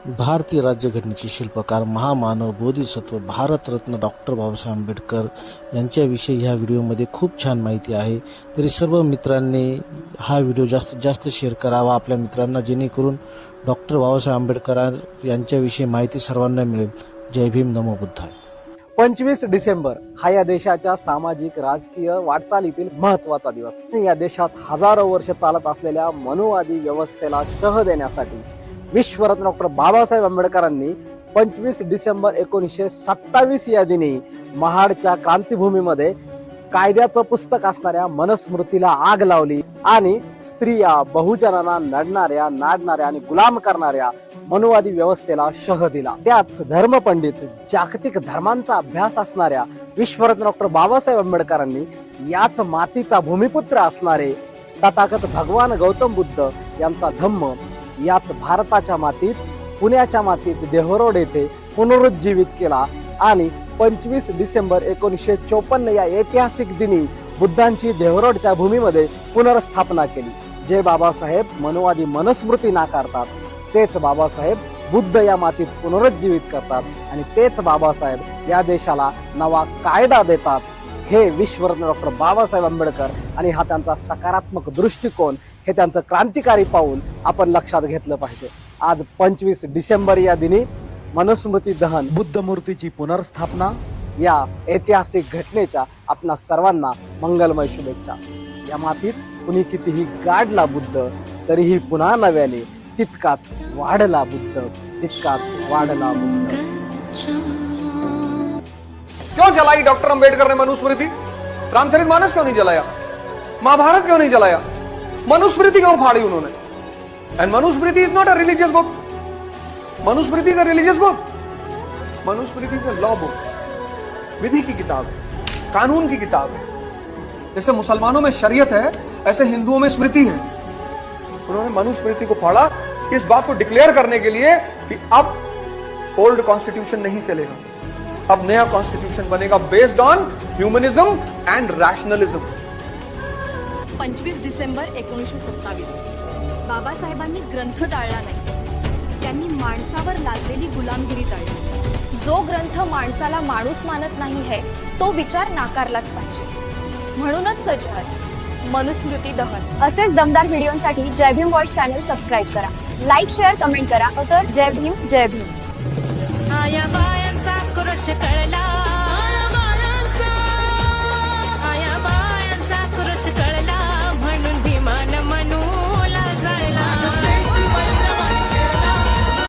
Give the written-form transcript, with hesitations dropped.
भारतीय राज्यघटनेचे शिल्पकार महामानव बोधिसत्व भारतरत्न डॉक्टर बाबासाहेब आंबेडकर यांच्याविषयी ह्या व्हिडिओमध्ये खूप छान माहिती आहे। तरी सर्व मित्रांनी हा व्हिडिओ जास्तीत जास्त शेअर करावा आपल्या मित्रांना, जेणेकरून डॉक्टर बाबासाहेब आंबेडकर यांच्याविषयी माहिती सर्वांना मिळेल। जय भीम, नमो बुद्धाय। 25 डिसेंबर हा या देशाच्या सामाजिक राजकीय वाटचालीतील महत्त्वाचा दिवस। या देशात हजारो वर्ष चालत असलेल्या मनोवादी व्यवस्थेला शह देण्यासाठी विश्वरत्न डॉक्टर बाबासाहेब आंबेडकरांनी 25 डिसेंबर 1927 या दिनी महाडच्या क्रांतीभूमीमध्ये कायद्याचं पुस्तक असणाऱ्या मनुस्मृतीला आग लावली आणि स्त्रिया, बहुजनांना नडणाऱ्या, नाडणाऱ्या आणि गुलाम करणाऱ्या मनोवादी व्यवस्थेला शह दिला। त्याच धर्मपंडित, जागतिक धर्मांचा अभ्यास असणाऱ्या विश्वरत्न डॉक्टर बाबासाहेब आंबेडकरांनी याच मातीचा भूमिपुत्र असणारे तथागत भगवान गौतम बुद्ध यांचा धम्म याच भारताच्या मातीत, पुण्याच्या मातीत देहरोड येथे पुनरुज्जीवित केला आणि 25 डिसेंबर 1954 या ऐतिहासिक दिनी बुद्धांची देहरोडच्या भूमीमध्ये पुनर्स्थापना केली। जे बाबासाहेब मनोवादी मनुस्मृती नाकारतात, तेच बाबासाहेब बुद्ध या मातीत पुनरुज्जीवित करतात आणि तेच बाबासाहेब या देशाला नवा कायदा देतात। हे विश्वरत्न डॉक्टर बाबासाहेब आंबेडकर आणि हा त्यांचा सकारात्मक दृष्टिकोन, हे त्यांचं क्रांतिकारी पाऊल आपण लक्षात घेतलं पाहिजे। आज 25 डिसेंबर या दिनी मनुस्मृती दहन, बुद्ध मूर्तीची पुनर्स्थापना या ऐतिहासिक घटनेच्या आपणा सर्वांना मंगलमय शुभेच्छा। या मातीत कुणी कितीही गाडला बुद्ध, तरीही पुन्हा नव्याने तितकाच वाढला बुद्ध, तितकाच वाढला बुद्ध। क्यों जलाई डॉक्टर अंबेडकर ने मनुस्मृति? रामचरितमानस क्यों नहीं जलाया? महाभारत क्यों नहीं जलाया? मनुस्मृति क्यों फाड़ी उन्होंने? And Manusmriti is not a religious book. Manusmriti is a religious book. Manusmriti is a law book, विधि की किताब है, कानून की किताब है। जैसे मुसलमानों में शरीयत है, ऐसे हिंदुओं में स्मृति है। उन्होंने मनुस्मृति को फाड़ा इस बात को डिक्लेयर करने के लिए कि अब ओल्ड कॉन्स्टिट्यूशन नहीं चलेगा, अब नया कॉन्स्टिट्यूशन बनेगा based on humanism and rationalism. 25 डिसेंबर 1927 बाबासाहेबांनी ग्रंथ जाळला नाही, त्यांनी माणसावर लादलेली गुलामगिरी जाळली। जो ग्रंथ माणसाला माणूस मानत नाही है, तो विचार नाकारलाच पाहिजे। म्हणूनच सजग मनुस्मृती दहन असेच दमदार व्हिडिओसाठी जय भीम वॉइस चॅनल सबस्क्राइब करा, लाईक, शेअर, कमेंट करा। तर जय भीम, जय भीम। आया बायांचा क्रोश कळला